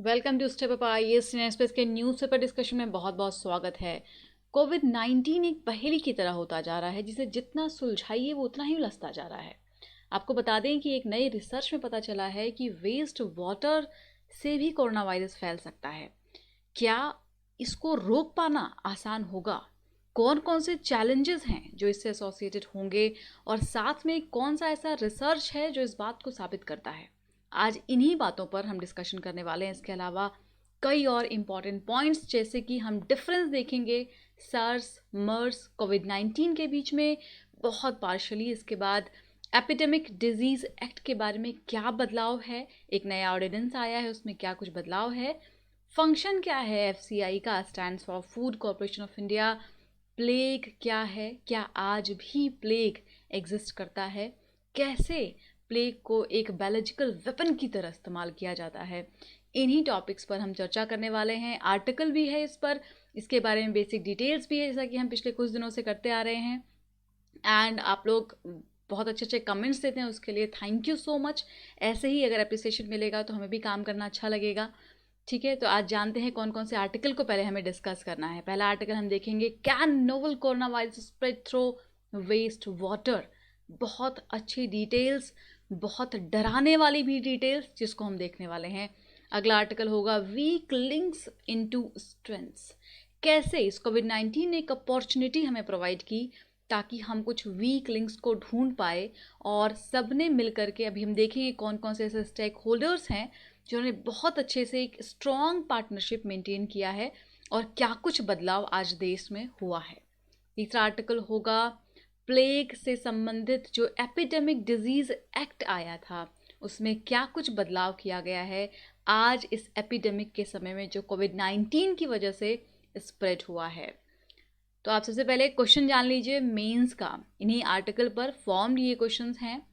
Welcome to step up IAS express के news paper discussion में बहुत बहुत स्वागत है। कोविड-19 एक पहेली की तरह होता जा रहा है जिसे जितना सुलझाइए वो उतना ही उलझता जा रहा है। आपको बता दें कि एक नई रिसर्च में पता चला है कि वेस्ट वाटर से भी कोरोना वायरस फैल सकता है। क्या इसको रोक पाना आसान होगा? कौन कौन से चैलेंजेस हैं जो इससे एसोसिएटेड होंगे और साथ में कौन सा ऐसा रिसर्च है जो इस बात को साबित करता है? आज इन्हीं बातों पर हम डिस्कशन करने वाले हैं। इसके अलावा कई और इम्पॉर्टेंट पॉइंट्स जैसे कि हम डिफरेंस देखेंगे सार्स मर्स कोविड-19 के बीच में बहुत पार्शली। इसके बाद एपिडेमिक डिजीज एक्ट के बारे में क्या बदलाव है, एक नया ऑर्डिनेंस आया है उसमें क्या कुछ बदलाव है, फंक्शन क्या है एफसीआई का, stands for food corporation of India, plague क्या है, क्या आज भी प्लेग एग्जिस्ट करता है, कैसे प्लेग को एक बायोलॉजिकल वेपन की तरह इस्तेमाल किया जाता है। इन्हीं टॉपिक्स पर हम चर्चा करने वाले हैं। आर्टिकल भी है इस पर, इसके बारे में बेसिक डिटेल्स भी है जैसा कि हम पिछले कुछ दिनों से करते आ रहे हैं। एंड आप लोग बहुत अच्छे अच्छे कमेंट्स देते हैं, उसके लिए थैंक यू सो मच। ऐसे ही अगर अप्रिसिएशन मिलेगा तो हमें भी काम करना अच्छा लगेगा। ठीक है, तो आज जानते हैं कौन कौन से आर्टिकल को पहले हमें डिस्कस करना है। पहला आर्टिकल हम देखेंगे, can novel corona virus spread through waste water. बहुत अच्छी डिटेल्स, बहुत डराने वाली भी डिटेल्स जिसको हम देखने वाले हैं। अगला आर्टिकल होगा, वीक लिंक्स इनटू स्ट्रेंथ्स। कैसे इस कोविड-19 ने एक अपॉर्चुनिटी हमें प्रोवाइड की ताकि हम कुछ वीक लिंक्स को ढूंढ पाए और सबने मिल करके, अभी हम देखेंगे कौन कौन से ऐसे स्टेक होल्डर्स हैं जिन्होंने बहुत अच्छे से एक स्ट्रॉन्ग पार्टनरशिप मेंटेन किया है और क्या कुछ बदलाव आज देश में हुआ है। तीसरा आर्टिकल होगा, प्लेग से संबंधित जो एपिडेमिक डिजीज एक्ट आया था उसमें क्या कुछ बदलाव किया गया है आज इस एपिडेमिक के समय में जो कोविड-19 की वजह से स्प्रेड हुआ है। तो आप सबसे पहले क्वेश्चन जान लीजिए मेंस का। इन्हीं आर्टिकल पर फॉर्म ये क्वेश्चंस हैं।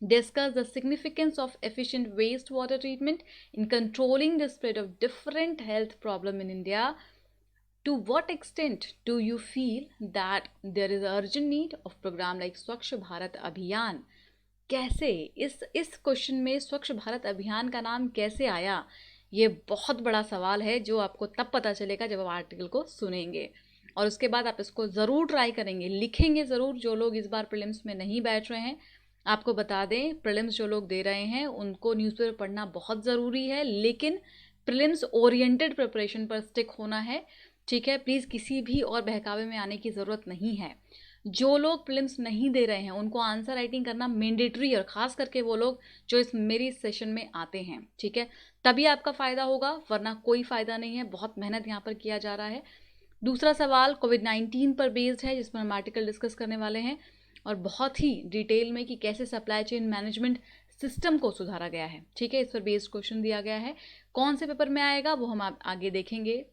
Discuss the significance of efficient wastewater treatment in controlling the spread of different health problem in India. To what extent do you feel that there is urgent need of program like स्वच्छ भारत अभियान? कैसे इस question में स्वच्छ भारत अभियान का नाम कैसे आया, ये बहुत बड़ा सवाल है जो आपको तब पता चलेगा जब आप आर्टिकल को सुनेंगे और उसके बाद आप इसको ज़रूर ट्राई करेंगे, लिखेंगे ज़रूर। जो लोग इस बार प्रीलिम्स में नहीं बैठ रहे हैं, आपको बता दें प्रीलिम्स जो लोग दे रहे हैं उनको न्यूज़पेपर पढ़ना बहुत ज़रूरी है, लेकिन प्रीलिम्स ओरिएंटेड प्रिपरेशन पर स्टिक होना है। ठीक है, प्लीज़ किसी भी और बहकावे में आने की ज़रूरत नहीं है। जो लोग प्रीलिम्स नहीं दे रहे हैं उनको आंसर राइटिंग करना मैंडेटरी है, और ख़ास करके वो लोग जो इस मेरी सेशन में आते हैं, ठीक है, तभी आपका फ़ायदा होगा, वरना कोई फ़ायदा नहीं है। बहुत मेहनत यहाँ पर किया जा रहा है। दूसरा सवाल कोविड-19 पर बेस्ड है जिस पर हम आर्टिकल डिस्कस करने वाले हैं और बहुत ही डिटेल में कि कैसे सप्लाई चेन मैनेजमेंट सिस्टम को सुधारा गया है। ठीक है, इस पर बेस्ड क्वेश्चन दिया गया है। कौन से पेपर में आएगा वो हम आगे देखेंगे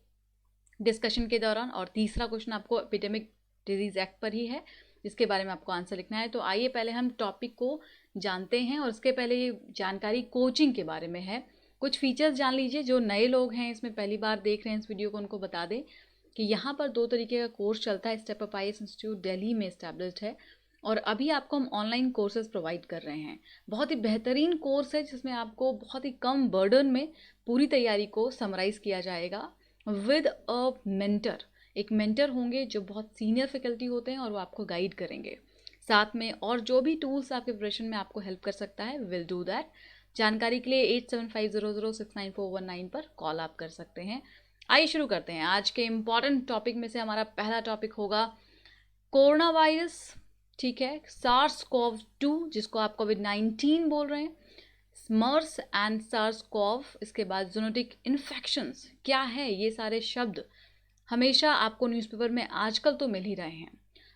डिस्कशन के दौरान। और तीसरा क्वेश्चन आपको एपिडेमिक डिजीज एक्ट पर ही है जिसके बारे में आपको आंसर लिखना है। तो आइए पहले हम टॉपिक को जानते हैं और उसके पहले ये जानकारी कोचिंग के बारे में है। कुछ फीचर्स जान लीजिए। जो नए लोग हैं इसमें पहली बार देख रहे हैं इस वीडियो को, उनको बता दें कि यहाँ पर 2 तरीके का कोर्स चलता है। Step up IAS institute Delhi में इस्टेब्लिश्ड है और अभी आपको हम ऑनलाइन कोर्सेज प्रोवाइड कर रहे हैं। बहुत ही बेहतरीन कोर्स है जिसमें आपको बहुत ही कम बर्डन में पूरी तैयारी को समराइज़ किया जाएगा विद अ मेंटर। एक मेंटर होंगे जो बहुत सीनियर फैकल्टी होते हैं और वो आपको गाइड करेंगे साथ में, और जो भी टूल्स आपके प्रिपरेशन में आपको हेल्प कर सकता है विल डू दैट। जानकारी के लिए 8750069419 पर कॉल आप कर सकते हैं। आइए शुरू करते हैं। आज के इम्पॉर्टेंट टॉपिक में से हमारा पहला टॉपिक होगा कोरोना वायरस। ठीक है, सार्स कोव 2 जिसको आप कोविड-19 बोल रहे हैं, मर्स एंड सार्स कोव, इसके बाद जूनोटिक इन्फेक्शंस। क्या है ये सारे शब्द हमेशा आपको न्यूज़पेपर में आजकल तो मिल ही रहे हैं।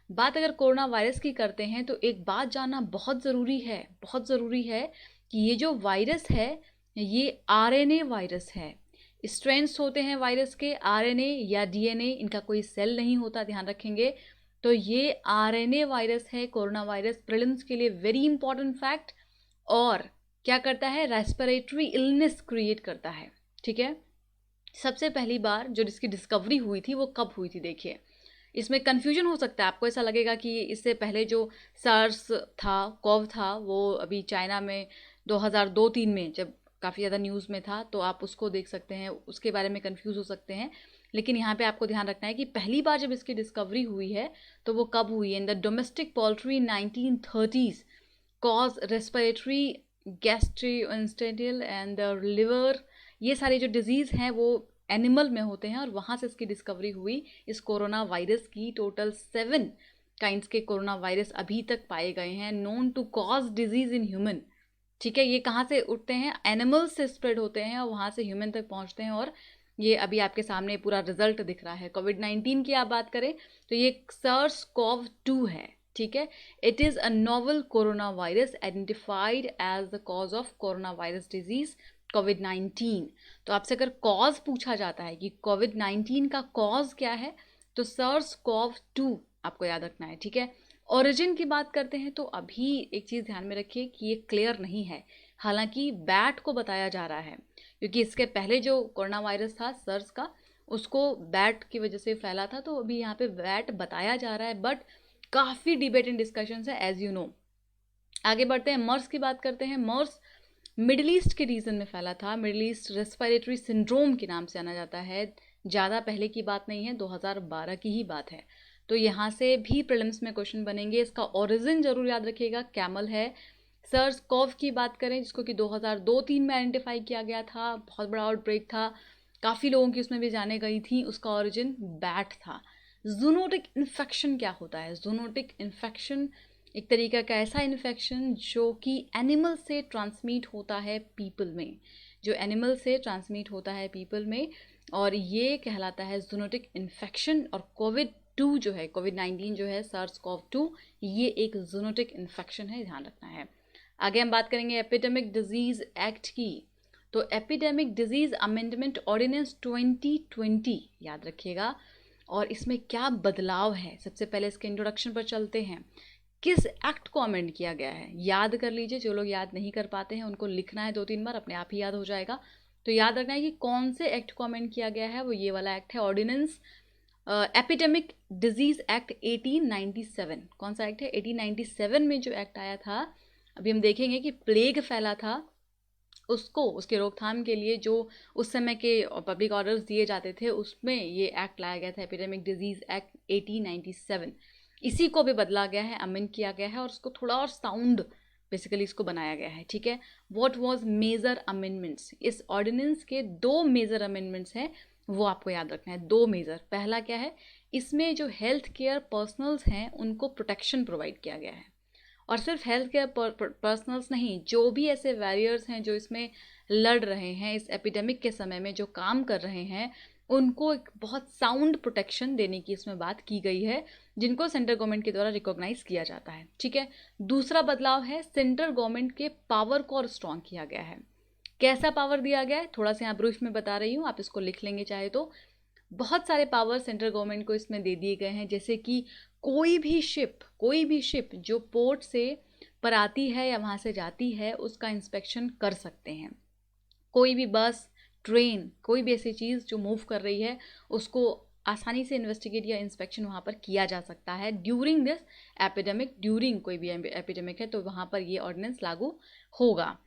बात अगर कोरोना वायरस की करते हैं तो एक बात जानना बहुत ज़रूरी है, बहुत ज़रूरी है कि ये जो वायरस है ये आरएनए वायरस है। स्ट्रेंड्स होते हैं वायरस के, आरएनए या डीएनए, इनका कोई सेल नहीं होता, ध्यान रखेंगे। तो ये आरएनए वायरस है कोरोना वायरस, प्रीलिम्स के लिए वेरी इंपॉर्टेंट फैक्ट। और क्या करता है, रेस्पिरेटरी इलनेस क्रिएट करता है। ठीक है, सबसे पहली बार जो इसकी डिस्कवरी हुई थी वो कब हुई थी? देखिए, इसमें कन्फ्यूजन हो सकता है, आपको ऐसा लगेगा कि इससे पहले जो सार्स था, कोव था, वो अभी चाइना में 2002-3 में जब काफ़ी ज़्यादा न्यूज़ में था, तो आप उसको देख सकते हैं, उसके बारे में कंफ्यूज हो सकते हैं। लेकिन यहाँ पे आपको ध्यान रखना है कि पहली बार जब इसकी डिस्कवरी हुई है तो वो कब हुई है, in the domestic poultry 1930s, cause respiratory gastrointestinal and the liver, ये सारे जो डिजीज़ हैं वो एनिमल में होते हैं और वहाँ से इसकी डिस्कवरी हुई इस कोरोना वायरस की। टोटल 7 काइंड्स के कोरोना वायरस अभी तक पाए गए हैं known to cause disease in human. ठीक है, ये कहाँ से उठते हैं, एनिमल्स से स्प्रेड होते हैं और वहाँ से ह्यूमन तक पहुँचते हैं, और ये अभी आपके सामने पूरा रिजल्ट दिख रहा है। कोविड-19 की आप बात करें तो ये SARS-CoV-2 है। ठीक है, it is a novel corona virus identified as the cause of corona virus disease कोविड-19। तो आपसे अगर कॉज पूछा जाता है कि कोविड-19 का कॉज क्या है, तो SARS-CoV-2 आपको याद रखना है। ठीक है, ओरिजिन की बात करते हैं तो अभी एक चीज़ ध्यान में रखिए कि ये क्लियर नहीं है, हालांकि बैट को बताया जा रहा है, क्योंकि इसके पहले जो कोरोना वायरस था सर्स का, उसको बैट की वजह से फैला था, तो अभी यहाँ पे बैट बताया जा रहा है, बट काफ़ी डिबेट एंड डिस्कशन है एज यू नो। आगे बढ़ते हैं, मर्स की बात करते हैं। मर्स मिडिल ईस्ट के रीजन में फैला था, मिडिल ईस्ट रेस्पिरेटरी सिंड्रोम के नाम से जाना जाता है। ज़्यादा पहले की बात नहीं है, 2012 की ही बात है। तो यहाँ से भी प्रीलिम्स में क्वेश्चन बनेंगे। इसका ओरिजिन जरूर याद रखिएगा, कैमल है। सर्स कॉव की बात करें जिसको कि 2002-3 में आइडेंटिफाई किया गया था, बहुत बड़ा आउटब्रेक था, काफ़ी लोगों की उसमें भी जाने गई थी, उसका ओरिजिन बैट था। जूनोटिक इन्फेक्शन क्या होता है? जूनोटिक इन्फेक्शन एक तरीका का ऐसा इन्फेक्शन जो कि एनिमल से ट्रांसमिट होता है पीपल में, जो एनिमल से ट्रांसमिट होता है पीपल में, और ये कहलाता है जूनोटिक इन्फेक्शन। और कोविड-2 जो है, कोविड-19 जो है, SARS-CoV-2, ये एक जूनोटिक इन्फेक्शन है, ध्यान रखना है। आगे हम बात करेंगे एपिडेमिक डिजीज़ एक्ट की। तो एपिडेमिक डिजीज़ अमेंडमेंट ऑर्डिनेंस 2020 याद रखिएगा, और इसमें क्या बदलाव है, सबसे पहले इसके इंट्रोडक्शन पर चलते हैं। किस एक्ट को अमेंड किया गया है, याद कर लीजिए, जो लोग याद नहीं कर पाते हैं उनको लिखना है 2-3 बार, अपने आप ही याद हो जाएगा। तो याद रखना है कि कौन से एक्ट को अमेंड किया गया है, वो ये वाला एक्ट है, ऑर्डिनेंस एपिडेमिक डिजीज एक्ट 1897। कौन सा एक्ट है? 1897 में जो एक्ट आया था, अभी हम देखेंगे कि प्लेग फैला था, उसको, उसके रोकथाम के लिए जो उस समय के पब्लिक ऑर्डर्स दिए जाते थे, उसमें ये एक्ट लाया गया था, एपिडेमिक डिजीज एक्ट 1897। इसी को भी बदला गया है, अमेंड किया गया है, और उसको थोड़ा और साउंड बेसिकली इसको बनाया गया है। ठीक है, व्हाट वाज मेजर अमेंडमेंट्स? इस ऑर्डिनेंस के 2 मेजर अमेंडमेंट्स हैं, वो आपको याद रखना है, 2 मेजर। पहला क्या है, इसमें जो हेल्थ केयर पर्सनल्स हैं उनको प्रोटेक्शन प्रोवाइड किया गया है, और सिर्फ हेल्थ केयर पर्सनल्स नहीं, जो भी ऐसे वॉरियर्स हैं जो इसमें लड़ रहे हैं, इस एपिडेमिक के समय में जो काम कर रहे हैं, उनको एक बहुत साउंड प्रोटेक्शन देने की इसमें बात की गई है, जिनको सेंट्रल गवर्नमेंट के द्वारा रिकॉग्नाइज किया जाता है। ठीक है, दूसरा बदलाव है, सेंट्रल गवर्नमेंट के पावर को और स्ट्रॉन्ग किया गया है। कैसा पावर दिया गया है, थोड़ा सा यहाँ ब्रीफ में बता रही हूँ, आप इसको लिख लेंगे चाहे तो। बहुत सारे पावर सेंट्रल गवर्नमेंट को इसमें दे दिए गए हैं, जैसे कि कोई भी शिप जो पोर्ट से पर आती है या वहाँ से जाती है, उसका इंस्पेक्शन कर सकते हैं। कोई भी बस, ट्रेन, कोई भी ऐसी चीज़ जो मूव कर रही है, उसको आसानी से इन्वेस्टिगेट या इंस्पेक्शन वहाँ पर किया जा सकता है ड्यूरिंग दिस एपिडेमिक। ड्यूरिंग कोई भी एपिडेमिक है तो वहाँ पर ये ऑर्डिनेंस लागू होगा।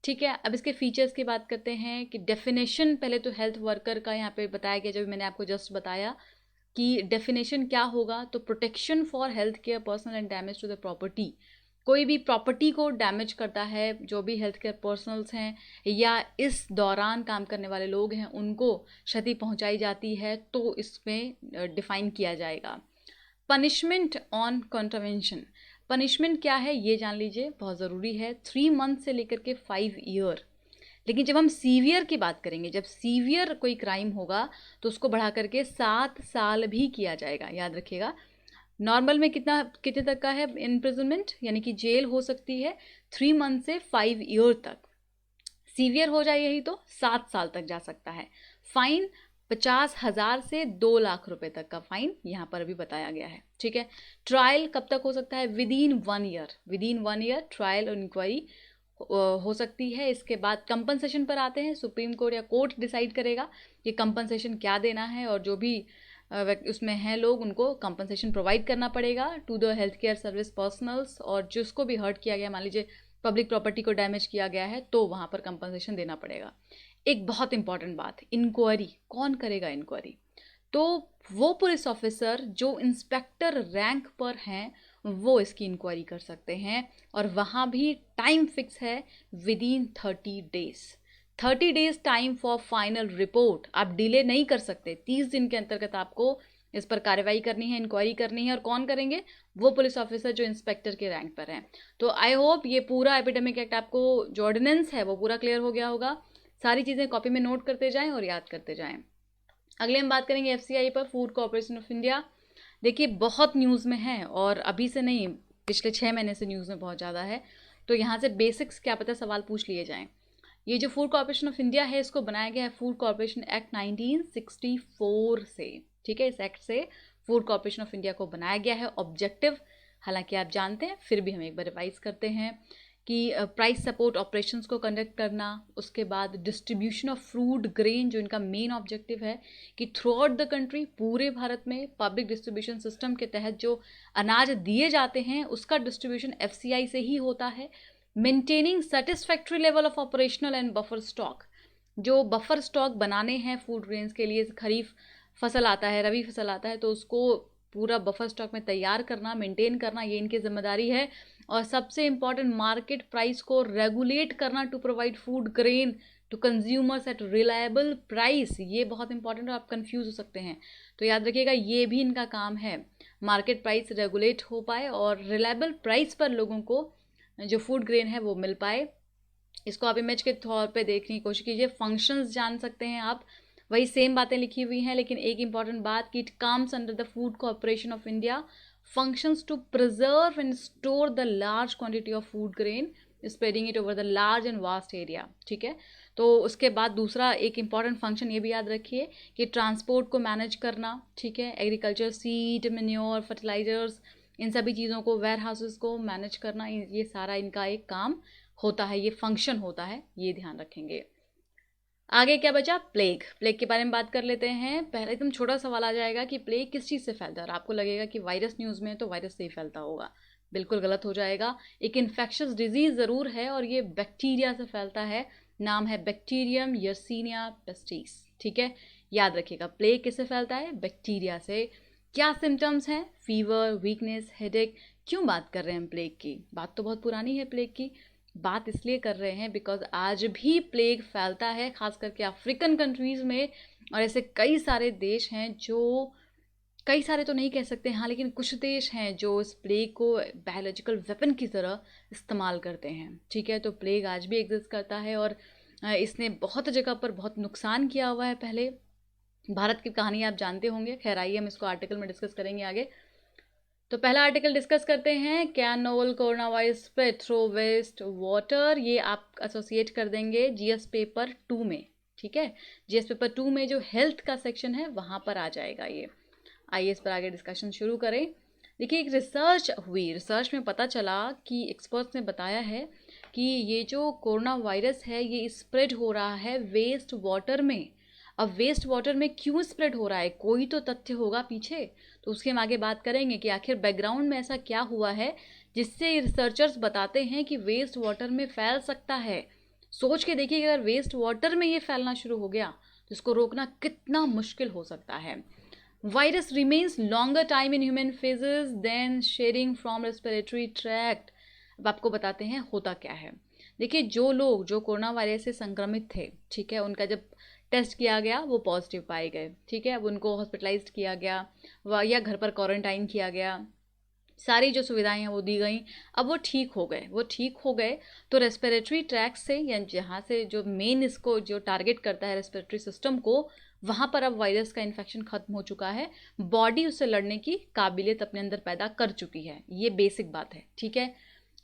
ठीक है, अब इसके फीचर्स की बात करते हैं कि डेफिनेशन, पहले तो हेल्थ वर्कर का यहाँ पे बताया गया, जब मैंने आपको जस्ट बताया कि डेफिनेशन क्या होगा, तो protection for health care personal and damage to the property. कोई भी प्रॉपर्टी को डैमेज करता है, जो भी हेल्थ केयर पर्सनल्स हैं या इस दौरान काम करने वाले लोग हैं, उनको क्षति पहुंचाई जाती है, तो इसमें डिफाइन किया जाएगा। पनिशमेंट ऑन कॉन्ट्रावेंशन, पनिशमेंट क्या है ये जान लीजिए, बहुत ज़रूरी है। 3 मंथ से लेकर के 5 ईयर। लेकिन जब हम सीवियर की बात करेंगे, जब सीवियर कोई क्राइम होगा तो उसको बढ़ा करके 7 साल भी किया जाएगा, याद रखिएगा। नॉर्मल में कितने तक का है इम्प्रिजनमेंट, यानी कि जेल हो सकती है 3 मंथ से 5 ईयर तक। सीवियर हो जाए यही तो 7 साल तक जा सकता है। फाइन 50,000 से 2 लाख रुपए तक का फाइन यहाँ पर अभी बताया गया है। ठीक है, ट्रायल कब तक हो सकता है? Within 1 year, within 1 year trial और इंक्वायरी हो सकती है। इसके बाद कंपनसेशन पर आते हैं, सुप्रीम कोर्ट या कोर्ट डिसाइड करेगा कि कंपनसेशन क्या देना है, और जो भी उसमें हैं लोग, उनको कंपनसेशन प्रोवाइड करना पड़ेगा to the health care service personals. और जिसको भी हर्ट किया गया, मान लीजिए पब्लिक प्रॉपर्टी को डैमेज किया गया है तो वहाँ पर कंपनसेशन देना पड़ेगा। एक बहुत इंपॉर्टेंट बात, इंक्वायरी कौन करेगा? इंक्वायरी तो वो पुलिस ऑफिसर जो इंस्पेक्टर रैंक पर हैं वो इसकी इंक्वायरी कर सकते हैं, और वहाँ भी टाइम फिक्स है, with in 30 days. 30 days time for final report. आप डिले नहीं कर सकते, 30 दिन के अंतर्गत आपको इस पर कार्रवाई करनी है, इंक्वायरी करनी है। और कौन करेंगे? वो पुलिस ऑफिसर जो इंस्पेक्टर के रैंक पर हैं। तो आई होप ये पूरा एपिडेमिक एक्ट आपको जो ऑर्डिनेंस है वो पूरा क्लियर हो गया होगा। सारी चीज़ें कॉपी में नोट करते जाएं और याद करते जाएं। अगले हम बात करेंगे एफसीआई पर, फूड कॉर्पोरेशन ऑफ इंडिया। देखिए बहुत न्यूज़ में है, और अभी से नहीं, पिछले 6 महीने से न्यूज़ में बहुत ज़्यादा है। तो यहाँ से बेसिक्स क्या पता सवाल पूछ लिए जाएं। ये जो फूड कॉर्पोरेशन ऑफ इंडिया है इसको बनाया गया है फूड कॉर्पोरेशन एक्ट 1964 से। ठीक है, इस एक्ट से फूड कॉर्पोरेशन ऑफ इंडिया को बनाया गया है। ऑब्जेक्टिव हालांकि आप जानते हैं, फिर भी हम एक बार रिवाइज करते हैं कि प्राइस सपोर्ट ऑपरेशंस को कंडक्ट करना, उसके बाद डिस्ट्रीब्यूशन ऑफ फ्रूट ग्रेन जो इनका मेन ऑब्जेक्टिव है कि थ्रू आउट द कंट्री, पूरे भारत में पब्लिक डिस्ट्रीब्यूशन सिस्टम के तहत जो अनाज दिए जाते हैं उसका डिस्ट्रीब्यूशन एफसीआई से ही होता है। Maintaining satisfactory level of operational and buffer stock, जो बफर स्टॉक बनाने हैं फूड ग्रेन्स के लिए, खरीफ फसल आता है, रबी फसल आता है, तो उसको पूरा बफर स्टॉक में तैयार करना, मेंटेन करना, ये इनकी जिम्मेदारी है। और सबसे इंपॉर्टेंट, मार्केट प्राइस को रेगुलेट करना to provide food grain to consumers at reliable price. ये बहुत इंपॉर्टेंट है, आप कंफ्यूज हो सकते हैं, तो याद रखिएगा ये भी इनका काम है। मार्केट प्राइस रेगुलेट हो पाए और रिलायबल प्राइस पर लोगों को जो फूड ग्रेन है वो मिल पाए। इसको आप इमेज के तौर पे देखने की कोशिश कीजिए। फंक्शंस जान सकते हैं आप, वही सेम बातें लिखी हुई हैं, लेकिन एक इंपॉर्टेंट बात कि it comes under the food corporation of India functions to preserve and store the large quantity of food grain, spreading it over the large and vast area। ठीक है, तो उसके बाद दूसरा एक इंपॉर्टेंट फंक्शन ये भी याद रखिए कि ट्रांसपोर्ट को मैनेज करना। ठीक है, एग्रीकल्चर सीड, मैन्योर, फर्टिलाइजर्स, इन सभी चीज़ों को, वेयर हाउसेस को मैनेज करना, ये सारा इनका एक काम होता है, ये फंक्शन होता है, ये ध्यान रखेंगे। आगे क्या बचा? प्लेग। प्लेग के बारे में बात कर लेते हैं। पहले एकदम छोटा सवाल आ जाएगा कि प्लेग किस चीज़ से फैलता है, और आपको लगेगा कि वायरस न्यूज़ में तो वायरस से ही फैलता होगा। बिल्कुल गलत हो जाएगा। एक इन्फेक्शस डिजीज़ ज़रूर है और ये बैक्टीरिया से फैलता है। नाम है बैक्टीरियम यर्सीनिया पेस्टिस। ठीक है, याद रखिएगा प्लेग किससे फैलता है? बैक्टीरिया से। क्या सिम्टम्स हैं? Fever, weakness, headache. क्यों बात कर रहे हैं हम प्लेग की? बात तो बहुत पुरानी है प्लेग की, बात इसलिए कर रहे हैं बिकॉज आज भी प्लेग फैलता है, खास करके अफ्रीकन कंट्रीज़ में। और ऐसे कई सारे देश हैं जो, कई सारे तो नहीं कह सकते हाँ, लेकिन कुछ देश हैं जो इस प्लेग को बायोलॉजिकल वेपन की तरह इस्तेमाल करते हैं। ठीक है, तो प्लेग आज भी एग्जिस्ट करता है और इसने बहुत जगह पर बहुत नुकसान किया हुआ है। पहले भारत की कहानी आप जानते होंगे, खैर आइए हम इसको आर्टिकल में डिस्कस करेंगे आगे। तो पहला आर्टिकल डिस्कस करते हैं, can novel corona virus spread through waste water. ये आप एसोसिएट कर देंगे जीएस पेपर 2 में। ठीक है, जीएस पेपर 2 में जो हेल्थ का सेक्शन है वहाँ पर आ जाएगा ये। आइए इस पर आगे डिस्कशन शुरू करें। देखिए एक रिसर्च हुई, रिसर्च में पता चला कि एक्सपर्ट्स ने बताया है कि ये जो कोरोना वायरस है ये स्प्रेड हो रहा है वेस्ट वाटर में। अब वेस्ट वाटर में क्यों स्प्रेड हो रहा है, कोई तो तथ्य होगा पीछे, तो उसके हम आगे बात करेंगे कि आखिर बैकग्राउंड में ऐसा क्या हुआ है जिससे रिसर्चर्स बताते हैं कि वेस्ट वाटर में फैल सकता है। सोच के देखिए अगर वेस्ट वाटर में ये फैलना शुरू हो गया तो इसको रोकना कितना मुश्किल हो सकता है। Virus remains longer time in human faeces than sharing from respiratory tract. अब आपको बताते हैं होता क्या है। देखिए जो लोग जो कोरोना वायरस से संक्रमित थे, ठीक है, उनका जब टेस्ट किया गया वो पॉजिटिव पाए गए। ठीक है, अब उनको हॉस्पिटलाइज्ड किया गया या घर पर क्वारंटाइन किया गया, सारी जो सुविधाएं हैं वो दी गई। अब वो ठीक हो गए तो रेस्पिरेटरी ट्रैक से, या जहाँ से जो मेन इसको जो टारगेट करता है रेस्पिरेटरी सिस्टम को, वहाँ पर अब वायरस का इन्फेक्शन खत्म हो चुका है, बॉडी उससे लड़ने की काबिलियत अपने अंदर पैदा कर चुकी है। ये बेसिक बात है। ठीक है,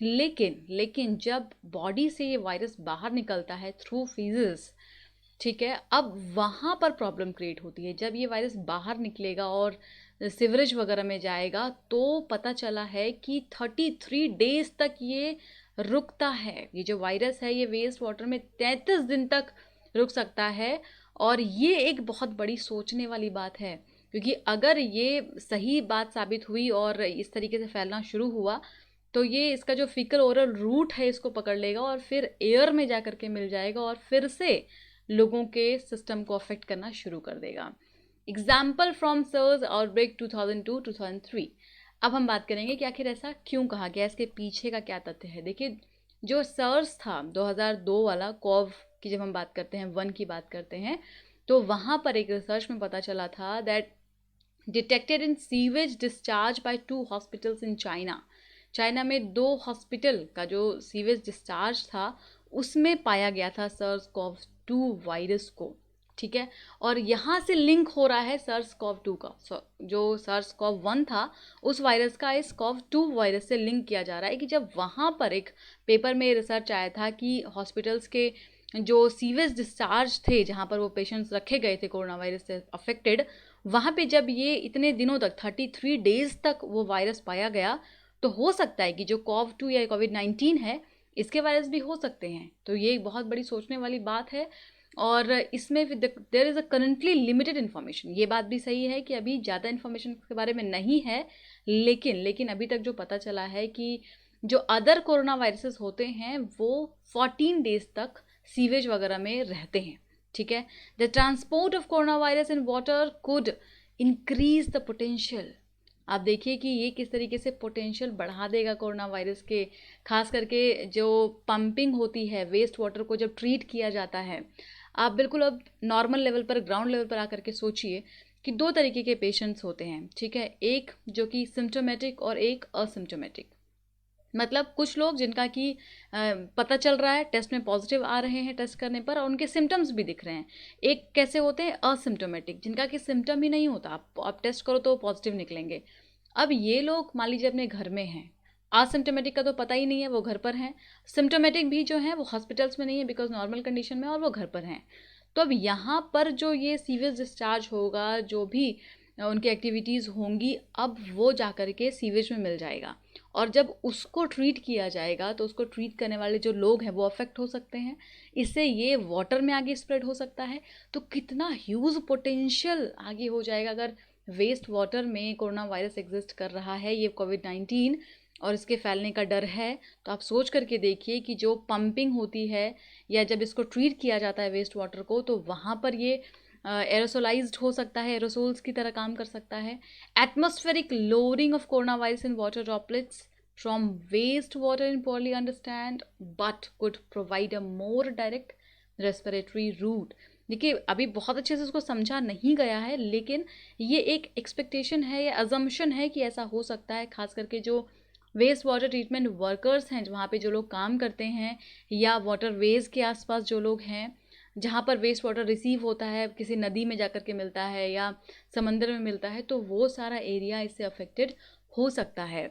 लेकिन जब बॉडी से ये वायरस बाहर निकलता है थ्रू फीसेस, ठीक है, अब वहाँ पर प्रॉब्लम क्रिएट होती है। जब ये वायरस बाहर निकलेगा और सिवरेज वगैरह में जाएगा तो पता चला है कि 33 डेज तक ये रुकता है। ये जो वायरस है ये वेस्ट वाटर में 33 दिन तक रुक सकता है। और ये एक बहुत बड़ी सोचने वाली बात है, क्योंकि अगर ये सही बात साबित हुई और इस तरीके से फैलना शुरू हुआ तो ये इसका जो फीकल ओरल रूट है इसको पकड़ लेगा और फिर एयर में जा करके मिल जाएगा और फिर से लोगों के सिस्टम को अफेक्ट करना शुरू कर देगा। Example from SARS outbreak 2002-2003। अब हम बात करेंगे कि आखिर ऐसा क्यों कहा गया, इसके पीछे का क्या तथ्य है। देखिए, जो सर्स था 2002 वाला कॉव की जब हम बात करते हैं, 1 की बात करते हैं, तो वहाँ पर एक रिसर्च में पता चला था that detected in sewage discharge by 2 hospitals in China. China में 2 हॉस्पिटल का जो सीवेज डिस्चार्ज था उसमें पाया गया था सर्स कॉव 2 वायरस को, ठीक है। और यहाँ से लिंक हो रहा है सर्स कॉव 2 का, जो सर्स कॉव 1 था उस वायरस का इस कॉव 2 वायरस से लिंक किया जा रहा है कि जब वहाँ पर एक पेपर में रिसर्च आया था कि हॉस्पिटल्स के जो सीवेज डिस्चार्ज थे जहाँ पर वो पेशेंट्स रखे गए थे कोरोना वायरस से अफेक्टेड, वहाँ पे जब ये इतने दिनों तक 33 डेज तक वो वायरस पाया गया, तो हो सकता है कि जो कॉव 2 या कोविड-19 है इसके वायरस भी हो सकते हैं। तो ये एक बहुत बड़ी सोचने वाली बात है और इसमें there is a currently limited information. ये बात भी सही है कि अभी ज़्यादा इन्फॉर्मेशन के बारे में नहीं है, लेकिन अभी तक जो पता चला है कि जो अदर कोरोना वायरसेस होते हैं वो 14 डेज तक सीवेज वगैरह में रहते हैं, ठीक है। The transport of corona virus in water could increase the potential. आप देखिए कि ये किस तरीके से पोटेंशियल बढ़ा देगा कोरोना वायरस के, खास करके जो पंपिंग होती है वेस्ट वाटर को जब ट्रीट किया जाता है। आप बिल्कुल अब नॉर्मल लेवल पर, ग्राउंड लेवल पर आकर के सोचिए कि 2 तरीके के पेशेंट्स होते हैं, ठीक है। एक जो कि सिम्टोमेटिक और एक असिम्टोमेटिक। मतलब कुछ लोग जिनका कि पता चल रहा है, टेस्ट में पॉजिटिव आ रहे हैं टेस्ट करने पर और उनके सिम्टम्स भी दिख रहे हैं। एक कैसे होते हैं, असिम्टोमेटिक, जिनका कि सिम्टम ही नहीं होता, आप टेस्ट करो तो पॉजिटिव निकलेंगे। अब ये लोग मान लीजिए अपने घर में हैं, असिम्टोमेटिक का तो पता ही नहीं है, वो घर पर हैं। सिम्टोमेटिक भी जो है वो हॉस्पिटल्स में नहीं है बिकॉज नॉर्मल कंडीशन में, और वो घर पर हैं। तो अब यहाँ पर जो ये सीवेज डिस्चार्ज होगा, जो भी उनकी एक्टिविटीज़ होंगी, अब वो जा कर के सीवेज में मिल जाएगा और जब उसको ट्रीट किया जाएगा तो उसको ट्रीट करने वाले जो लोग हैं वो अफेक्ट हो सकते हैं। इससे ये वाटर में आगे स्प्रेड हो सकता है। तो कितना ह्यूज पोटेंशियल आगे हो जाएगा अगर वेस्ट वाटर में कोरोना वायरस एग्जिस्ट कर रहा है, ये कोविड-19, और इसके फैलने का डर है। तो आप सोच करके देखिए कि जो पंपिंग होती है या जब इसको ट्रीट किया जाता है वेस्ट वाटर को, तो वहाँ पर ये एरोसोलाइज्ड हो सकता है, एरोसोल्स की तरह काम कर सकता है। Atmospheric lowering of corona virus in water droplets from waste water in poorly understand but could provide a more direct respiratory route. देखिए, अभी बहुत अच्छे से उसको समझा नहीं गया है, लेकिन ये एक एक्सपेक्टेशन है या अजम्पशन है कि ऐसा हो सकता है। खास करके जो वेस्ट वाटर ट्रीटमेंट वर्कर्स हैं, वहाँ पे जो लोग काम करते हैं, या वाटर वेज के आसपास जो लोग हैं जहाँ पर वेस्ट वाटर रिसीव होता है, किसी नदी में जाकर के मिलता है या समंदर में मिलता है, तो वो सारा एरिया इससे अफेक्टेड हो सकता है।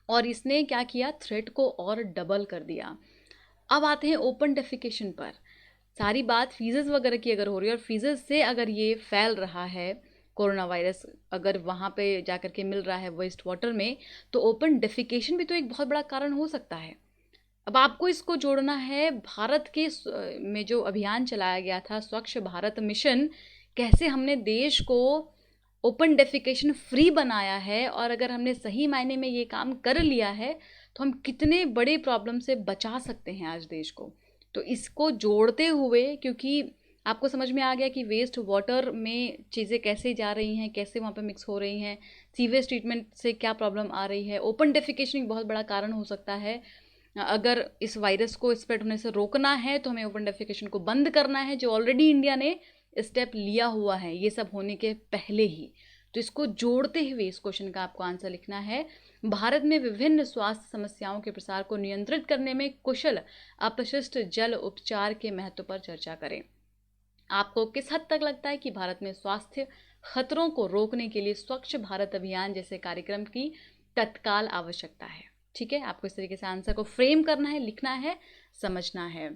और इसने क्या किया, थ्रेट को और डबल कर दिया। अब आते हैं ओपन डेफिकेशन पर। सारी बात फीसेस वगैरह की अगर हो रही है और फीसेस से अगर ये फैल रहा है कोरोना वायरस, अगर वहाँ पे जाकर के मिल रहा है वेस्ट वाटर में, तो ओपन डेफिकेशन भी तो एक बहुत बड़ा कारण हो सकता है। अब आपको इसको जोड़ना है भारत के में जो अभियान चलाया गया था स्वच्छ भारत मिशन, कैसे हमने देश को ओपन डेफिकेशन फ्री बनाया है, और अगर हमने सही मायने में ये काम कर लिया है तो हम कितने बड़े प्रॉब्लम से बचा सकते हैं आज देश को। तो इसको जोड़ते हुए, क्योंकि आपको समझ में आ गया कि वेस्ट वाटर में चीज़ें कैसे जा रही हैं, कैसे वहाँ पे मिक्स हो रही हैं, सीवेज ट्रीटमेंट से क्या प्रॉब्लम आ रही है, ओपन डेफिकेशन एक बहुत बड़ा कारण हो सकता है। अगर इस वायरस को स्प्रेड होने से रोकना है तो हमें ओपन डेफिकेशन को बंद करना है, जो ऑलरेडी इंडिया ने स्टेप लिया हुआ है ये सब होने के पहले ही। तो इसको जोड़ते हुए इस क्वेश्चन का आपको आंसर लिखना है, भारत में विभिन्न स्वास्थ्य समस्याओं के प्रसार को नियंत्रित करने में कुशल अपशिष्ट जल उपचार के महत्व पर चर्चा करें। आपको किस हद तक लगता है कि भारत में स्वास्थ्य खतरों को रोकने के लिए स्वच्छ भारत अभियान जैसे कार्यक्रम की तत्काल आवश्यकता है? ठीक है, आपको इस तरीके से आंसर को फ्रेम करना है, लिखना है, समझना है।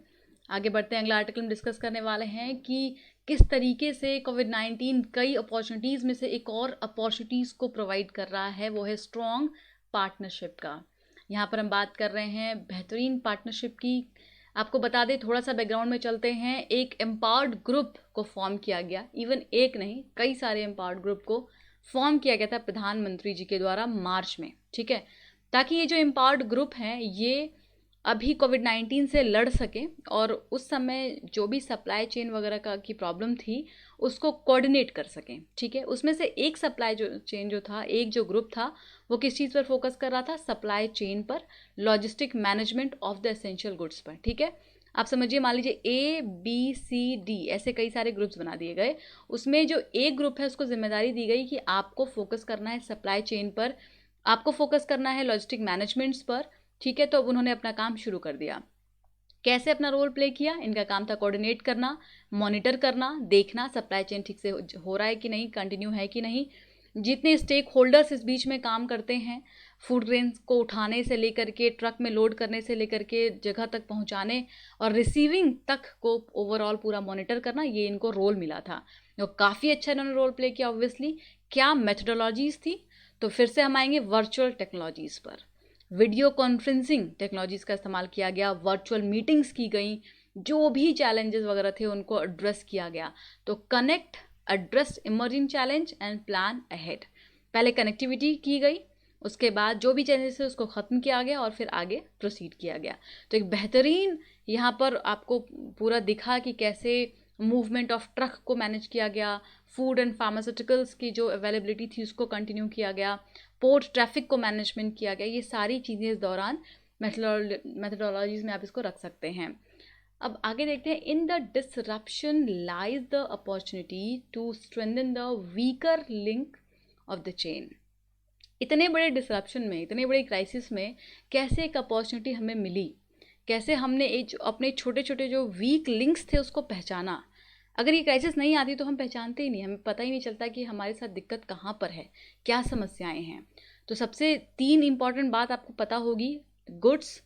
आगे बढ़ते हैं, अगला आर्टिकल में डिस्कस करने वाले हैं कि किस तरीके से कोविड-19 कई अपॉर्चुनिटीज़ में से एक और अपॉर्चुनिटीज़ को प्रोवाइड कर रहा है, वो है स्ट्रॉन्ग पार्टनरशिप का। यहाँ पर हम बात कर रहे हैं बेहतरीन पार्टनरशिप की। आपको बता दें, थोड़ा सा बैकग्राउंड में चलते हैं। एक एम्पावर्ड ग्रुप को फॉर्म किया गया, इवन एक नहीं कई सारे एम्पावर्ड ग्रुप को फॉर्म किया गया था प्रधानमंत्री जी के द्वारा मार्च में, ठीक है। ताकि ये जो एम्पावर्ड ग्रुप हैं ये अभी कोविड-19 से लड़ सकें और उस समय जो भी सप्लाई चेन वगैरह का की प्रॉब्लम थी उसको कोऑर्डिनेट कर सकें। ठीक है, उसमें से एक सप्लाई जो चेन जो था, एक जो ग्रुप था, वो किस चीज़ पर फोकस कर रहा था? सप्लाई चेन पर, logistic management of the essential goods पर। ठीक है, आप समझिए, मान लीजिए ABCD ऐसे कई सारे ग्रुप्स बना दिए गए। उसमें जो एक ग्रुप है उसको जिम्मेदारी दी गई कि आपको फोकस करना है सप्लाई चेन पर, आपको फोकस करना है लॉजिस्टिक मैनेजमेंट्स पर। ठीक है, तो अब उन्होंने अपना काम शुरू कर दिया। कैसे अपना रोल प्ले किया? इनका काम था कोऑर्डिनेट करना, मॉनिटर करना, देखना सप्लाई चेन ठीक से हो रहा है कि नहीं, कंटिन्यू है कि नहीं। जितने स्टेक होल्डर्स इस बीच में काम करते हैं, फूड ग्रेन्स को उठाने से लेकर के, ट्रक में लोड करने से लेकर के, जगह तक पहुंचाने और रिसीविंग तक को ओवरऑल पूरा मॉनिटर करना, ये इनको रोल मिला था। तो काफ़ी अच्छा इन्होंने रोल प्ले किया। ऑब्वियसली क्या मेथडोलॉजीज थी? तो फिर से हम आएंगे वर्चुअल टेक्नोलॉजीज़ पर। वीडियो कॉन्फ्रेंसिंग टेक्नोलॉजीज़ का इस्तेमाल किया गया, वर्चुअल मीटिंग्स की गई, जो भी चैलेंजेस वगैरह थे उनको एड्रेस किया गया। तो connect, address emerging challenge and plan ahead. पहले कनेक्टिविटी की गई, उसके बाद जो भी चैलेंजेस थे उसको ख़त्म किया गया और फिर आगे प्रोसीड किया गया। तो एक बेहतरीन यहाँ पर आपको पूरा दिखा कि कैसे मूवमेंट ऑफ ट्रक को मैनेज किया गया, फूड एंड फार्मास्यूटिकल्स की जो अवेलेबिलिटी थी उसको कंटिन्यू किया गया, पोर्ट ट्रैफिक को मैनेजमेंट किया गया। ये सारी चीज़ें इस दौरान मेथडोलॉजीज में आप इसको रख सकते हैं। अब आगे देखते हैं। In the disruption lies the opportunity to strengthen the weaker link of the chain. इतने बड़े डिसरप्शन में, इतने बड़े क्राइसिस में कैसे एक अपॉर्चुनिटी हमें मिली, कैसे हमने एक अपने छोटे छोटे जो वीक लिंक्स थे उसको पहचाना। अगर ये क्राइसिस नहीं आती तो हम पहचानते ही नहीं, हमें पता ही नहीं चलता कि हमारे साथ दिक्कत कहाँ पर है, क्या समस्याएं हैं। तो सबसे 3 इंपॉर्टेंट बात आपको पता होगी, गुड्स,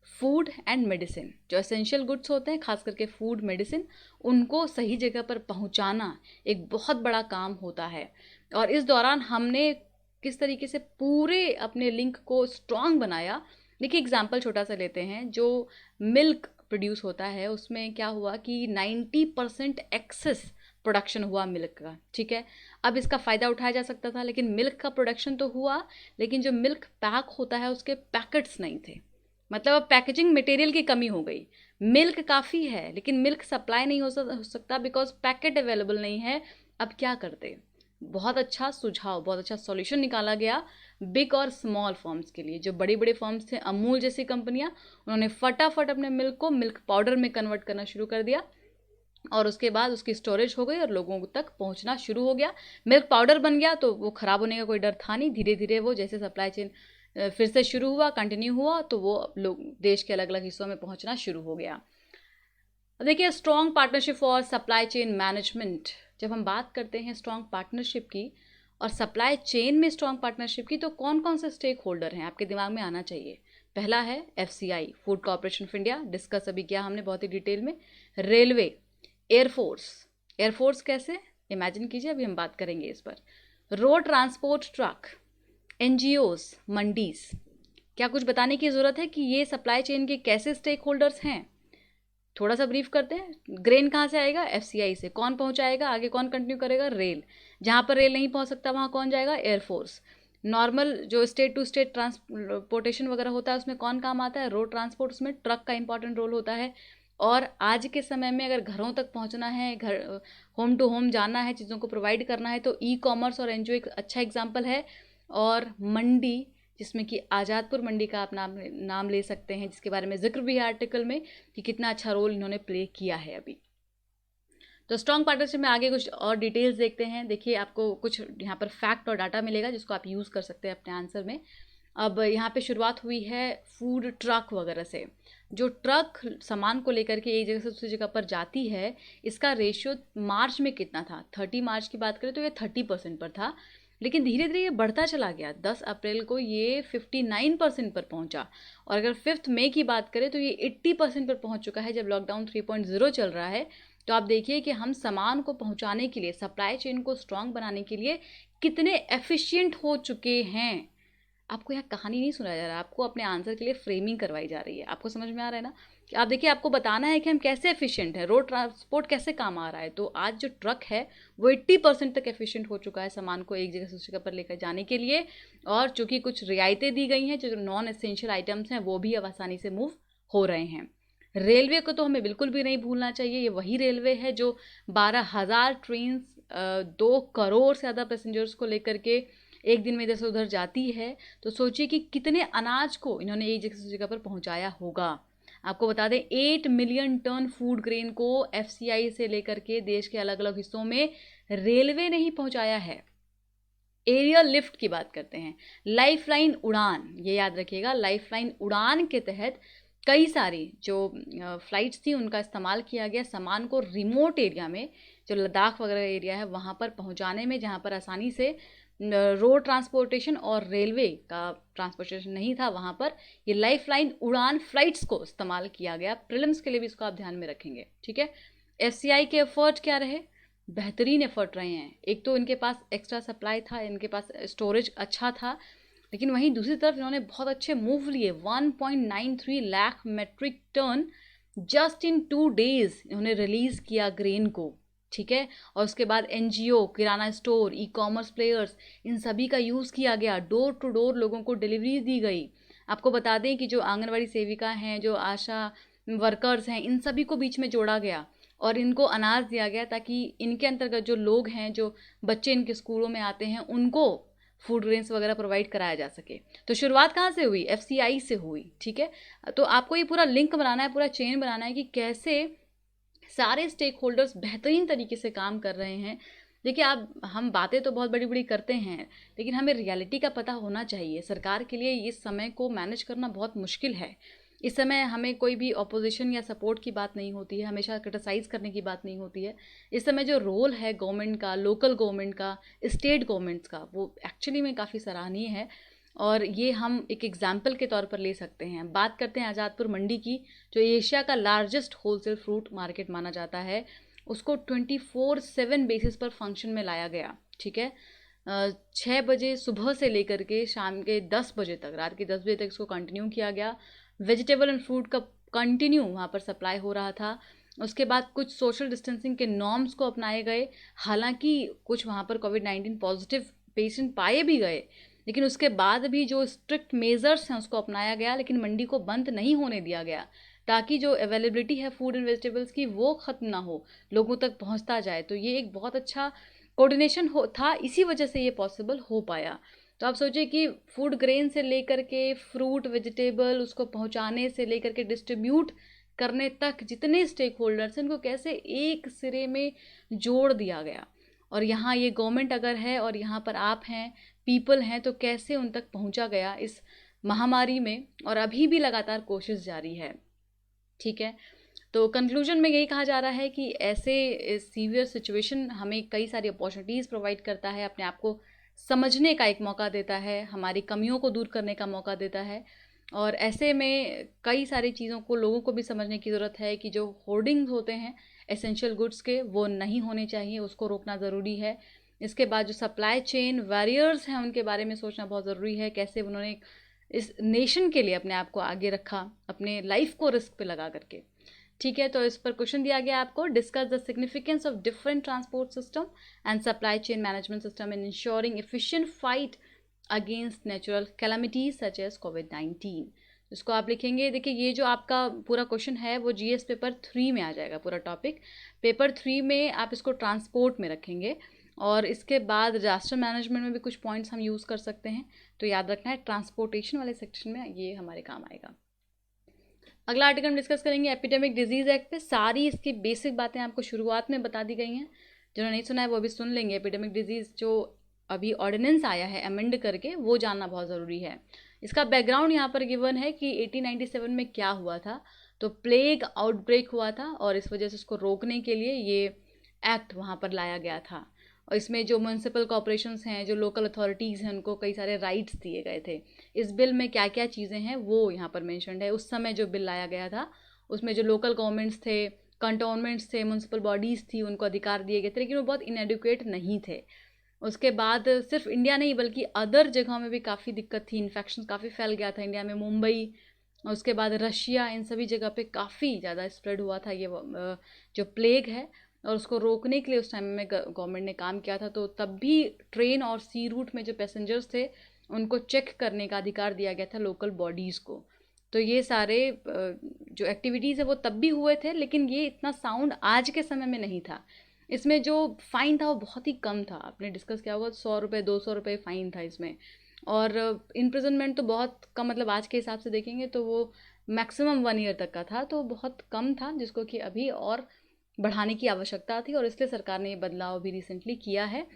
फूड एंड मेडिसिन। जो एसेंशियल गुड्स होते हैं, खास करके फूड, मेडिसिन, उनको सही जगह पर पहुंचाना एक बहुत बड़ा काम होता है। और इस दौरान हमने किस तरीके से पूरे अपने लिंक को स्ट्रांग बनाया। देखिए एग्जाम्पल छोटा सा लेते हैं। जो मिल्क प्रोड्यूस होता है उसमें क्या हुआ कि 90% एक्सेस प्रोडक्शन हुआ मिल्क का। ठीक है, अब इसका फ़ायदा उठाया जा सकता था, लेकिन मिल्क का प्रोडक्शन तो हुआ, लेकिन जो मिल्क पैक होता है उसके पैकेट्स नहीं थे। मतलब अब पैकेजिंग मटेरियल की कमी हो गई। मिल्क काफ़ी है लेकिन मिल्क सप्लाई नहीं हो सकता बिकॉज पैकेट अवेलेबल नहीं है। अब क्या करते? बहुत अच्छा सुझाव, बहुत अच्छा सॉल्यूशन निकाला गया बिग और स्मॉल फर्म्स के लिए। जो बड़ी बड़ी फर्म्स थे, अमूल जैसी कंपनियां, उन्होंने फटाफट अपने मिल्क को मिल्क पाउडर में कन्वर्ट करना शुरू कर दिया और उसके बाद उसकी स्टोरेज हो गई और लोगों तक पहुंचना शुरू हो गया। मिल्क पाउडर बन गया तो वो ख़राब होने का कोई डर था नहीं। धीरे धीरे वो जैसे सप्लाई चेन फिर से शुरू हुआ, कंटिन्यू हुआ, तो वो लोग देश के अलग अलग हिस्सों में पहुंचना शुरू हो गया। देखिए strong partnership for supply chain management. जब हम बात करते हैं स्ट्रॉन्ग पार्टनरशिप की और सप्लाई चेन में स्ट्रॉन्ग पार्टनरशिप की, तो कौन कौन से स्टेक होल्डर हैं आपके दिमाग में आना चाहिए? पहला है FCI, food corporation of India, discuss अभी किया हमने बहुत ही डिटेल में। रेलवे, एयरफोर्स, एयरफोर्स कैसे इमेजिन कीजिए, अभी हम बात करेंगे इस पर। Road transport, truck, NGOs, mandis. क्या कुछ बताने की ज़रूरत है कि ये सप्लाई चेन के कैसे स्टेक होल्डर्स हैं? थोड़ा सा ब्रीफ करते हैं। ग्रेन कहाँ से आएगा? FCI से। कौन पहुँचाएगा? आगे कौन कंटिन्यू करेगा? रेल। जहाँ पर रेल नहीं पहुँच सकता वहाँ कौन जाएगा? एयरफोर्स। नॉर्मल जो स्टेट टू स्टेट ट्रांसपोर्टेशन वगैरह होता है उसमें कौन काम आता है? रोड ट्रांसपोर्ट, उसमें ट्रक का इंपॉर्टेंट रोल होता है। और आज के समय में अगर घरों तक पहुंचना है, घर होम टू होम जाना है, चीज़ों को प्रोवाइड करना है, तो ई-कॉमर्स और NGO एक अच्छा एग्जाम्पल है। और मंडी, जिसमें कि आज़ादपुर मंडी का आप नाम ले सकते हैं, जिसके बारे में जिक्र भी है आर्टिकल में कि कितना अच्छा रोल इन्होंने प्ले किया है अभी। तो स्ट्रॉन्ग पार्टनरशिप में आगे कुछ और डिटेल्स देखते हैं। देखिए आपको कुछ यहाँ पर फैक्ट और डाटा मिलेगा जिसको आप यूज़ कर सकते हैं अपने आंसर में। अब यहाँ पे शुरुआत हुई है फूड ट्रक वगैरह से। जो ट्रक सामान को लेकर के एक जगह से दूसरी जगह पर जाती है, इसका रेशियो मार्च में कितना था? 30 मार्च की बात करें तो ये 30% पर था, लेकिन धीरे धीरे ये बढ़ता चला गया। 10 अप्रैल को ये 59% पर पहुंचा और अगर 5 मई की बात करें तो ये 80% पर पहुंच चुका है जब लॉकडाउन 3.0 चल रहा है। तो आप देखिए कि हम सामान को पहुंचाने के लिए, सप्लाई चेन को स्ट्रांग बनाने के लिए कितने एफिशिएंट हो चुके हैं। आपको यहाँ कहानी नहीं सुनाया जा रहा, आपको अपने आंसर के लिए फ्रेमिंग करवाई जा रही है। आपको समझ में आ रहा है ना कि कि आप देखिए, आपको बताना है कि हम कैसे एफिशिएंट है, रोड ट्रांसपोर्ट कैसे काम आ रहा है। तो आज जो ट्रक है वो 80% तक एफिशिएंट हो चुका है सामान को एक जगह से दूसरी जगह पर लेकर जाने के लिए। और चूंकि कुछ रियायतें दी गई हैं, जो नॉन एसेंशियल आइटम्स हैं वो भी अब आसानी से मूव हो रहे हैं। रेलवे को तो हमें बिल्कुल भी नहीं भूलना चाहिए। ये वही रेलवे है जो 12,000 ट्रेन, 2 करोड़ से ज़्यादा पैसेंजर्स को लेकर के एक दिन में इधर से उधर जाती है। तो सोचिए कि कितने अनाज को इन्होंने एक जगह से दूसरी जगह पर पहुंचाया होगा। आपको बता दें 8 मिलियन टन फूड ग्रेन को एफसीआई से लेकर के देश के अलग अलग हिस्सों में रेलवे ने ही पहुंचाया है। एरियल लिफ्ट की बात करते हैं, लाइफलाइन उड़ान, ये याद रखिएगा, लाइफलाइन उड़ान के तहत कई सारी जो फ्लाइट्स थी उनका इस्तेमाल किया गया सामान को रिमोट एरिया में, जो लद्दाख वगैरह एरिया है वहाँ पर पहुँचाने में, जहाँ पर आसानी से रोड ट्रांसपोर्टेशन और रेलवे का ट्रांसपोर्टेशन नहीं था, वहाँ पर ये लाइफलाइन उड़ान फ्लाइट्स को इस्तेमाल किया गया। प्रीलिम्स के लिए भी इसको आप ध्यान में रखेंगे, ठीक है। एफसीआई के एफर्ट क्या रहे? बेहतरीन एफर्ट रहे हैं। एक तो इनके पास एक्स्ट्रा सप्लाई था, इनके पास स्टोरेज अच्छा था, लेकिन वहीं दूसरी तरफ इन्होंने बहुत अच्छे मूव लिए। 1.93 lakh metric ton just in 2 days इन्होंने रिलीज़ किया ग्रेन को, ठीक है। और उसके बाद NGO, kirana store, e commerce players, इन सभी का यूज़ किया गया। डोर टू डोर लोगों को डिलीवरी दी गई। आपको बता दें कि जो आंगनवाड़ी सेविका हैं, जो आशा वर्कर्स हैं, इन सभी को बीच में जोड़ा गया और इनको अनाज दिया गया ताकि इनके अंतर्गत जो लोग हैं, जो बच्चे इनके स्कूलों में आते हैं, उनको फूड ग्रेन्स वगैरह प्रोवाइड कराया जा सके। तो शुरुआत कहाँ से हुई? एफसीआई से हुई, ठीक है। तो आपको ये पूरा लिंक बनाना है, पूरा चेन बनाना है कि कैसे सारे स्टेक होल्डर्स बेहतरीन तरीके से काम कर रहे हैं। देखिए, आप हम बातें तो बहुत बड़ी बड़ी करते हैं, लेकिन हमें रियलिटी का पता होना चाहिए। सरकार के लिए इस समय को मैनेज करना बहुत मुश्किल है। इस समय हमें कोई भी ऑपोजिशन या सपोर्ट की बात नहीं होती है, हमेशा क्रिटिसाइज़ करने की बात नहीं होती है। इस समय जो रोल है गवर्नमेंट का, लोकल गवर्नमेंट का, स्टेट गवर्नमेंट्स का, वो एक्चुअली में काफ़ी सराहनीय है। और ये हम एक एग्जाम्पल के तौर पर ले सकते हैं। बात करते हैं आज़ादपुर मंडी की, जो एशिया का लार्जेस्ट होलसेल फ्रूट मार्केट माना जाता है। उसको 24/7 बेसिस पर फंक्शन में लाया गया, ठीक है। 6 बजे सुबह से लेकर के शाम के 10 बजे तक, रात के 10 बजे तक इसको कंटिन्यू किया गया। वेजिटेबल एंड फ्रूट का कंटिन्यू वहाँ पर सप्लाई हो रहा था। उसके बाद कुछ सोशल डिस्टेंसिंग के नॉर्म्स को अपनाए गए। हालांकि कुछ वहाँ पर कोविड-19 पॉजिटिव पेशेंट पाए भी गए, लेकिन उसके बाद भी जो स्ट्रिक्ट मेजर्स हैं उसको अपनाया गया, लेकिन मंडी को बंद नहीं होने दिया गया, ताकि जो अवेलेबिलिटी है फूड एंड वेजिटेबल्स की वो ख़त्म ना हो, लोगों तक पहुंचता जाए। तो ये एक बहुत अच्छा कोऑर्डिनेशन था, इसी वजह से ये पॉसिबल हो पाया। तो आप सोचिए कि फूड ग्रेन से लेकर के फ्रूट वेजिटेबल उसको पहुंचाने से लेकर के डिस्ट्रीब्यूट करने तक जितने स्टेक होल्डर्स हैं उनको कैसे एक सिरे में जोड़ दिया गया। और यहाँ ये गवर्नमेंट अगर है और यहाँ पर आप हैं, पीपल हैं, तो कैसे उन तक पहुँचा गया इस महामारी में। और अभी भी लगातार कोशिश जारी है, ठीक है। तो कंक्लूजन में यही कहा जा रहा है कि ऐसे सीवियर सिचुएशन हमें कई सारी अपॉर्चुनिटीज़ प्रोवाइड करता है, अपने आप को समझने का एक मौका देता है, हमारी कमियों को दूर करने का मौका देता है। और ऐसे में कई सारी चीज़ों को लोगों को भी समझने की ज़रूरत है कि जो होर्डिंग्स होते हैं एसेंशियल गुड्स के, वो नहीं होने चाहिए, उसको रोकना ज़रूरी है। इसके बाद जो सप्लाई चेन वॉरियर्स हैं उनके बारे में सोचना बहुत ज़रूरी है, कैसे उन्होंने इस नेशन के लिए अपने आप को आगे रखा, अपने लाइफ को रिस्क पे लगा करके, ठीक है। तो इस पर क्वेश्चन दिया गया आपको, discuss the significance of different transport system and supply chain management system in ensuring efficient fight against natural calamities such as कोविड-19। इसको आप लिखेंगे। देखिए, ये जो आपका पूरा क्वेश्चन है वो जीएस पेपर 3 में आ जाएगा, पूरा टॉपिक पेपर 3 में आप इसको ट्रांसपोर्ट में रखेंगे। और इसके बाद डिजास्टर मैनेजमेंट में भी कुछ पॉइंट्स हम यूज़ कर सकते हैं, तो याद रखना है ट्रांसपोर्टेशन वाले सेक्शन में ये हमारे काम आएगा। अगला आर्टिकल हम डिस्कस करेंगे एपिडेमिक डिजीज़ एक्ट पे। सारी इसकी बेसिक बातें आपको शुरुआत में बता दी गई हैं, जिन्होंने नहीं सुना है वो अभी सुन लेंगे। एपिडेमिक डिजीज़ जो अभी ऑर्डिनेंस आया है अमेंड करके, वो जानना बहुत ज़रूरी है। इसका बैकग्राउंड यहाँ पर गिवन है कि 1897 में क्या हुआ था। तो प्लेग आउटब्रेक हुआ था और इस वजह से उसको रोकने के लिए ये एक्ट वहाँ पर लाया गया था। और इसमें जो म्यूनसिपल कॉर्पोरेशंस हैं, जो लोकल अथॉरिटीज़ हैं, उनको कई सारे राइट्स दिए गए थे। इस बिल में क्या क्या चीज़ें हैं वो यहाँ पर मेंशन्ड है। उस समय जो बिल लाया गया था उसमें जो लोकल गवर्नमेंट्स थे, कंटोनमेंट्स थे, म्यूनसिपल बॉडीज़ थी, उनको अधिकार दिए गए थे, लेकिन वो बहुत इनएडुकेट नहीं थे। उसके बाद सिर्फ इंडिया नहीं बल्कि अदर जगहों में भी काफ़ी दिक्कत थी, इन्फेक्शन काफ़ी फैल गया था इंडिया में। मुंबई उसके बाद रशिया, इन सभी जगह पे काफ़ी ज़्यादा स्प्रेड हुआ था ये जो प्लेग है। और उसको रोकने के लिए उस टाइम में गवर्नमेंट ने काम किया था। तो तब भी ट्रेन और सी रूट में जो पैसेंजर्स थे उनको चेक करने का अधिकार दिया गया था लोकल बॉडीज़ को। तो ये सारे जो एक्टिविटीज़ है वो तब भी हुए थे, लेकिन ये इतना साउंड आज के समय में नहीं था। इसमें जो फ़ाइन था वो बहुत ही कम था। आपने डिस्कस किया होगा, 100 रुपये 200 रुपये फ़ाइन था इसमें। और इम्प्रिजनमेंट तो बहुत कम, मतलब आज के हिसाब से देखेंगे तो वो मैक्सिमम 1 ईयर तक का था, तो बहुत कम था, जिसको कि अभी और बढ़ाने की आवश्यकता थी। और इसलिए सरकार ने ये बदलाव भी रिसेंटली किया है,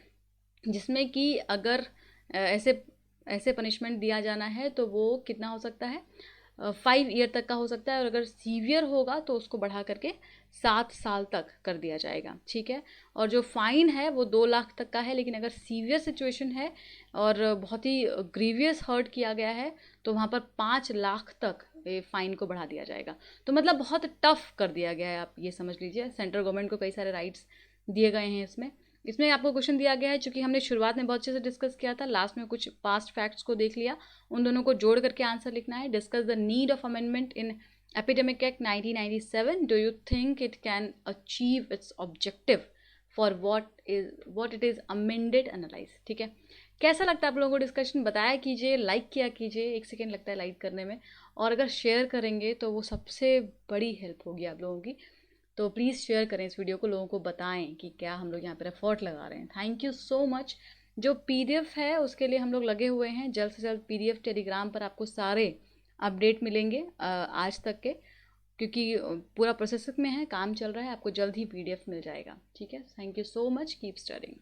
जिसमें कि अगर ऐसे ऐसे पनिशमेंट दिया जाना है तो वो कितना हो सकता है, 5 ईयर तक का हो सकता है। और अगर सीवियर होगा तो उसको बढ़ा करके 7 साल तक कर दिया जाएगा, ठीक है। और जो फ़ाइन है वो 2 लाख तक का है, लेकिन अगर सीवियर सिचुएशन है और बहुत ही ग्रीवियस हर्ट किया गया है तो वहाँ पर 5 लाख तक ये फ़ाइन को बढ़ा दिया जाएगा। तो मतलब बहुत टफ कर दिया गया है, आप ये समझ लीजिए। सेंट्रल गवर्नमेंट को कई सारे राइट्स दिए गए हैं इसमें। इसमें आपको क्वेश्चन दिया गया है, चूंकि हमने शुरुआत में बहुत अच्छे से डिस्कस किया था, लास्ट में कुछ पास्ट फैक्ट्स को देख लिया, उन दोनों को जोड़ करके आंसर लिखना है। Discuss the need of amendment in epidemic act 1997, do you think it can achieve it's objective for what it is amended, analyse. ठीक है, कैसा लगता है आप लोगों को डिस्कशन, बताया कीजिए, लाइक किया कीजिए, 1 सेकेंड लगता है लाइक करने में। और अगर शेयर करेंगे तो वो सबसे बड़ी हेल्प होगी आप लोगों की। तो प्लीज़ शेयर करें इस वीडियो को, लोगों को बताएं कि क्या हम लोग यहाँ पर एफर्ट लगा रहे हैं। Thank you so much. जो पीडीएफ है उसके लिए हम लोग लगे हुए हैं, जल्द से जल्द पीडीएफ टेलीग्राम पर आपको सारे अपडेट मिलेंगे आज तक के, क्योंकि पूरा प्रोसेस में है, काम चल रहा है, आपको जल्द ही पीडीएफ मिल जाएगा। ठीक है, thank you so much, keep studying.